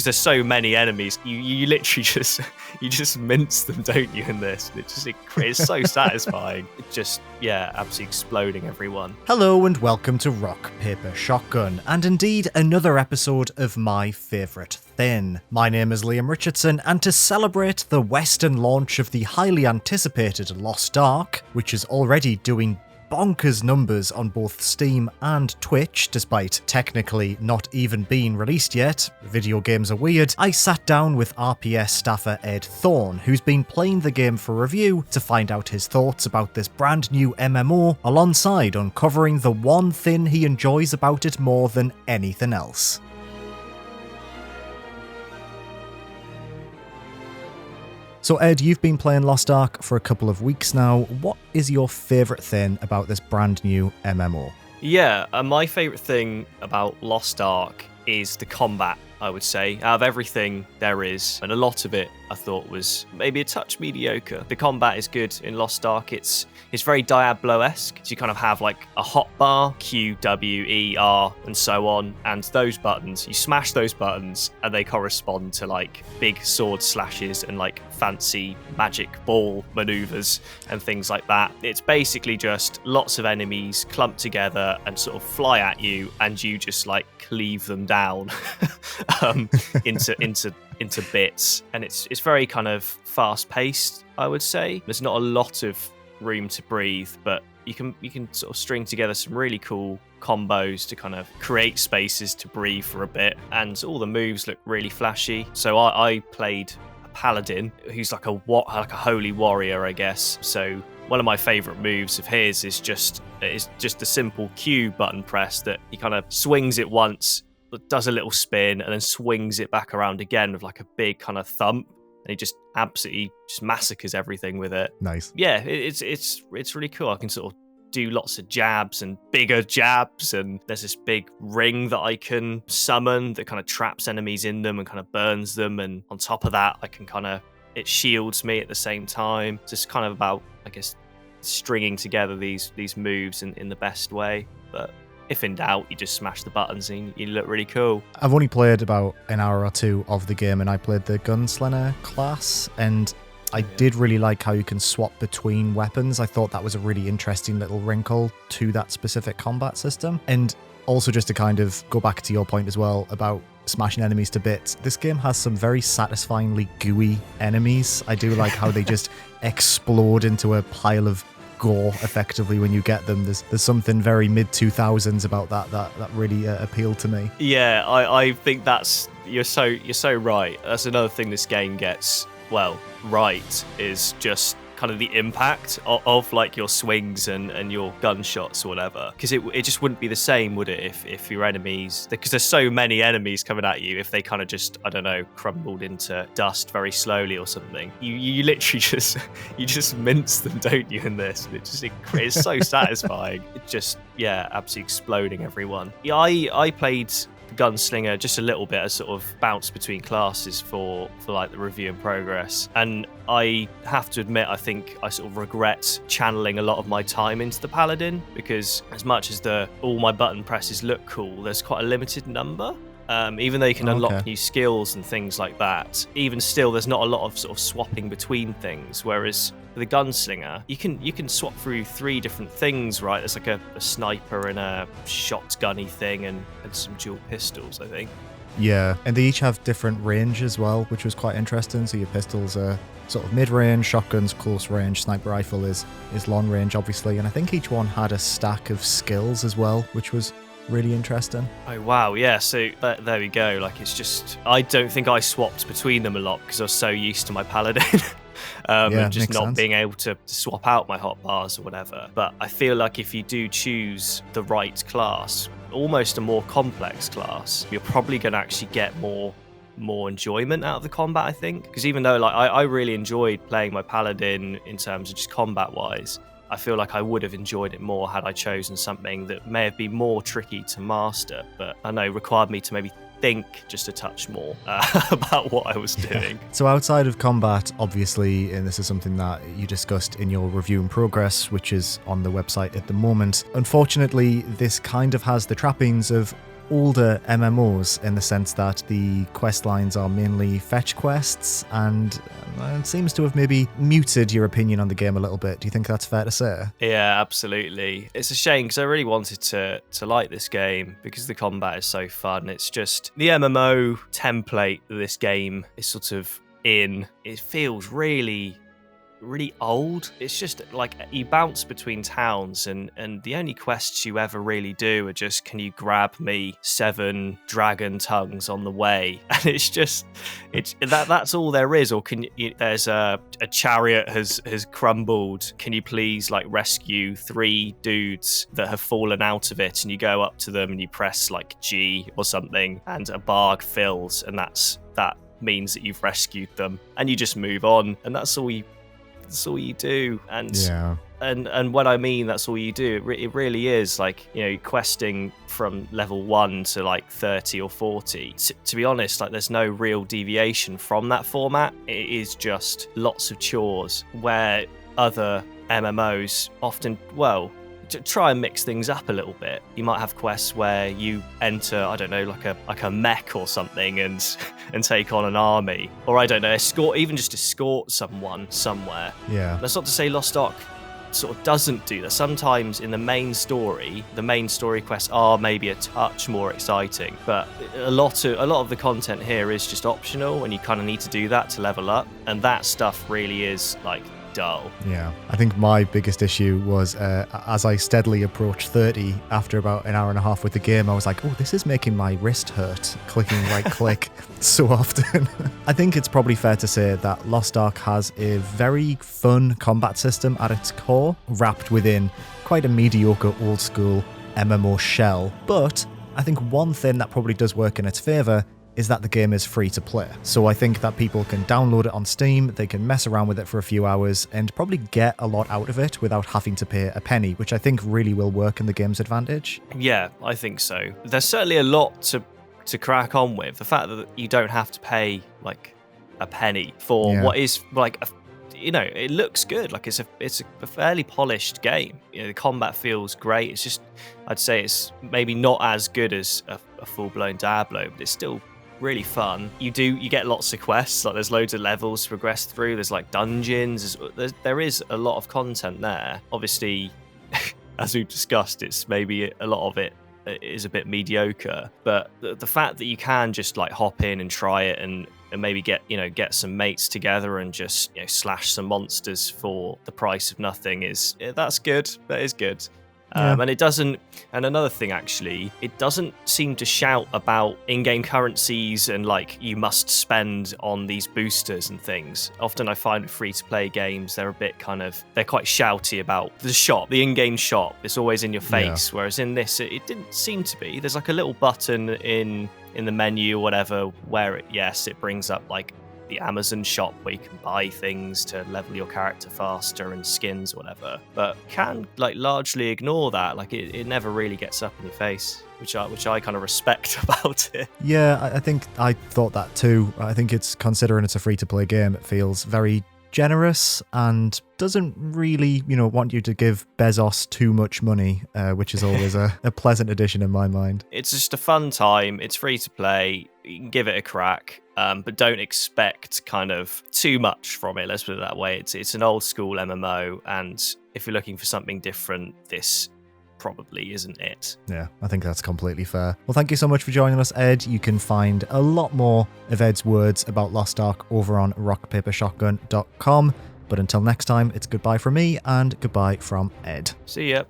because there's so many enemies, you literally just mince them, don't you, in this? It's so satisfying. It just, yeah, absolutely exploding everyone. Hello and welcome to Rock, Paper, Shotgun, and indeed another episode of My Favourite Thing. My name is Liam Richardson, and to celebrate the Western launch of the highly anticipated Lost Ark, which is already doing bonkers numbers on both Steam and Twitch, despite technically not even being released yet, video games are weird, I sat down with RPS staffer Ed Thorn, who's been playing the game for review, to find out his thoughts about this brand new MMO, alongside uncovering the one thing he enjoys about it more than anything else. So Ed, you've been playing Lost Ark for a couple of weeks now. What is your favourite thing about this brand new MMO? Yeah, my favourite thing about Lost Ark is the combat, I would say. Out of everything there is, and a lot of it I thought was maybe a touch mediocre. The combat is good in Lost Ark. It's very Diablo-esque. So you kind of have like a hotbar, Q, W, E, R, and so on. And those buttons, you smash those buttons and they correspond to like big sword slashes and like fancy magic ball maneuvers and things like that. It's basically just lots of enemies clumped together and sort of fly at you, and you just like cleave them down into bits. And it's very kind of fast-paced, I would say. There's not a lot of room to breathe, but you can sort of string together some really cool combos to kind of create spaces to breathe for a bit, and all the moves look really flashy. So I played a paladin who's like a holy warrior, I guess. So one of my favorite moves of his is just a simple Q button press that he kind of swings it once, does a little spin, and then swings it back around again with like a big kind of thump, and he just absolutely just massacres everything with it. Nice. Yeah, it's really cool. I can sort of do lots of jabs and bigger jabs, and there's this big ring that I can summon that kind of traps enemies in them and kind of burns them, and on top of that it shields me at the same time. It's just kind of about, I guess, stringing together these moves in the best way. But if in doubt, you just smash the buttons and you look really cool. I've only played about an hour or two of the game, and I played the gunslinger class, and I did really like how you can swap between weapons. I thought that was a really interesting little wrinkle to that specific combat system. And also, just to kind of go back to your point as well about smashing enemies to bits, this game has some very satisfyingly gooey enemies. I do like how they just explode into a pile of gore effectively when you get them. There's something very mid-2000s about that really appealed to me. Yeah, I think you're so right. That's another thing this game gets right, is just kind of the impact of like your swings and your gunshots or whatever, because it just wouldn't be the same, would it, if your enemies, because there's so many enemies coming at you, if they kind of just, I don't know, crumbled into dust very slowly or something, you literally just mince them, don't you, in this? It's so satisfying. It just, yeah, absolutely exploding everyone. Yeah, I played gunslinger just a little bit as sort of bounce between classes for like the review in progress, and I have to admit, I think I sort of regret channeling a lot of my time into the paladin, because as much as all my button presses look cool, there's quite a limited number. Even though you can unlock new skills and things like that, even still, there's not a lot of sort of swapping between things. Whereas with the gunslinger, you can swap through 3 different things, right? There's like a sniper and a shotgunny thing and some dual pistols, I think. Yeah, and they each have different range as well, which was quite interesting. So your pistols are sort of mid-range, shotguns close range, sniper rifle is long range, obviously. And I think each one had a stack of skills as well, which was really interesting. Oh wow, yeah, so there we go. Like, it's just, I don't think I swapped between them a lot because I was so used to my paladin. And just not being able to swap out my hotbars or whatever. But I feel like if you do choose the right class, almost a more complex class, you're probably going to actually get more enjoyment out of the combat, I think. Because even though like I really enjoyed playing my paladin in terms of just combat wise, I feel like I would have enjoyed it more had I chosen something that may have been more tricky to master, but I know required me to maybe think just a touch more about what I was doing. So outside of combat, obviously, and this is something that you discussed in your review in progress, which is on the website at the moment, unfortunately, this kind of has the trappings of older MMOs in the sense that the quest lines are mainly fetch quests, and it seems to have maybe muted your opinion on the game a little bit. Do you think that's fair to say? Yeah, absolutely. It's a shame because I really wanted to like this game because the combat is so fun. It's just the MMO template that this game is sort of in. It feels really old. It's just like you bounce between towns and the only quests you ever really do are just, can you grab me 7 dragon tongues on the way? And that's all there is. Or there's a chariot has crumbled, can you please like rescue 3 dudes that have fallen out of it? And you go up to them and you press like G or something and a barg fills, and that means that you've rescued them, and you just move on, and that's all you do. And when I mean that's all you do, it really is like, questing from level 1 to like 30 or 40. To be honest, like there's no real deviation from that format. It is just lots of chores, where other MMOs often, to try and mix things up a little bit. You might have quests where you enter, I don't know, like a mech or something and take on an army, or I don't know, escort someone somewhere. Yeah. That's not to say Lost Ark sort of doesn't do that. Sometimes in the main story quests are maybe a touch more exciting, but a lot of the content here is just optional, and you kind of need to do that to level up, and that stuff really is like dull. Yeah, I think my biggest issue was as I steadily approached 30 after about an hour and a half with the game, I was like, oh, this is making my wrist hurt, clicking right click so often. I think it's probably fair to say that Lost Ark has a very fun combat system at its core, wrapped within quite a mediocre old school MMO shell. But I think one thing that probably does work in its favour is that the game is free to play. So I think that people can download it on Steam, they can mess around with it for a few hours and probably get a lot out of it without having to pay a penny, which I think really will work in the game's advantage. Yeah, I think so. There's certainly a lot to crack on with. The fact that you don't have to pay like a penny for what is like it looks good. Like it's a fairly polished game. The combat feels great. It's just, I'd say it's maybe not as good as a full-blown Diablo, but it's still really fun. You get lots of quests, like there's loads of levels to progress through, there's like dungeons, there is a lot of content there. Obviously, as we've discussed, it's maybe a lot of it is a bit mediocre, but the fact that you can just like hop in and try it and maybe get some mates together and just slash some monsters for the price of nothing that's good. That is good. And it doesn't, and another thing actually, it doesn't seem to shout about in-game currencies and like you must spend on these boosters and things. Often I find with free-to-play games, they're quite shouty about the shop, the in-game shop. It's always in your face, whereas in this, it didn't seem to be. There's like a little button in the menu or whatever where it brings up like the Amazon shop where you can buy things to level your character faster and skins or whatever, but can like largely ignore that. Like it never really gets up in your face, which I kind of respect about it. Yeah, I think I thought that too. I think it's, considering it's a free-to-play game, it feels very generous and doesn't really, want you to give Bezos too much money, which is always a pleasant addition in my mind. It's just a fun time. It's free to play. You can give it a crack, but don't expect kind of too much from it. Let's put it that way. It's an old school MMO, and if you're looking for something different, this probably isn't it. Yeah, I think that's completely fair. Well, thank you so much for joining us, Ed. You can find a lot more of Ed's words about Lost Ark over on rockpapershotgun.com. But until next time, it's goodbye from me and goodbye from Ed. See ya.